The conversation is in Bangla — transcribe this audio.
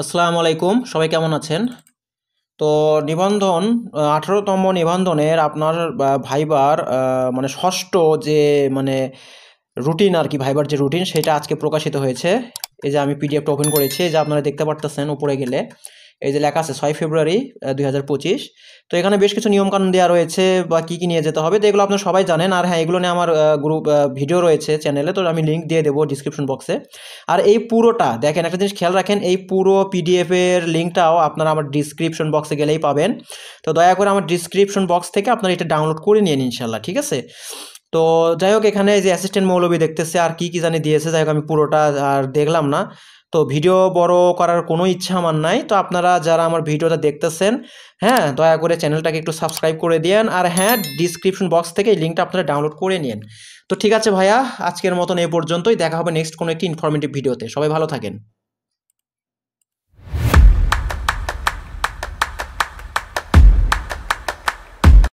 আসসালামু আলাইকুম, সবাই কেমন আছেন? তো নিবন্ধন ১৮তম নিবন্ধনের আপনার ভাইবার মানে ৬ষ্ঠ যে মানে রুটিন আরকি, ভাইবার যে রুটিন সেটা আজকে প্রকাশিত হয়েছে। এই যে আমি পিডিএফটা ওপেন করেছি, এই যে আপনারা দেখতে পারতেছেন উপরে গেলে। এই যে লেখা আছে ৬ ফেব্রুয়ারি ২০২৫। তো এখানে বেশ কিছু নিয়মকানুন দেওয়া রয়েছে বা কী, কী নিয়ে যেতে হবে, তো এগুলো আপনারা সবাই জানেন। আর হ্যাঁ, এগুলো নিয়ে আমার ভিডিও রয়েছে চ্যানেলে, তো আমি লিঙ্ক দিয়ে দেবো ডিসক্রিপশন বক্সে। আর এই পুরোটা দেখেন, একটা জিনিস খেয়াল রাখেন, এই পুরো পিডিএফের লিঙ্কটাও আপনারা আমার ডিসক্রিপশন বক্সে গেলেই পাবেন। তো দয়া করে আমার ডিসক্রিপশন বক্স থেকে আপনারা এটা ডাউনলোড করে নিন ইনশাল্লাহ, ঠিক আছে? তো যাই হোক, এখানে যে অ্যাসিস্ট্যান্ট মৌলবি দেখতেছে আর কি কি জানি দিয়েছে, যাই হোক আমি পুরোটা আর দেখলাম না। তো ভিডিও বড় করার কোনো ইচ্ছা আমার নাই। তো আপনারা যারা আমার ভিডিওটা দেখতেছেন, হ্যাঁ, দয়া করে চ্যানেলটাকে একটু সাবস্ক্রাইব করে দিয়েন। আর হ্যাঁ, ডিসক্রিপশন বক্স থেকে এই লিঙ্কটা আপনারা ডাউনলোড করে নিন। তো ঠিক আছে ভাইয়া, আজকের মতন এই পর্যন্তই। দেখা হবে নেক্সট কোনো একটি ইনফরমেটিভ ভিডিওতে। সবাই ভালো থাকেন।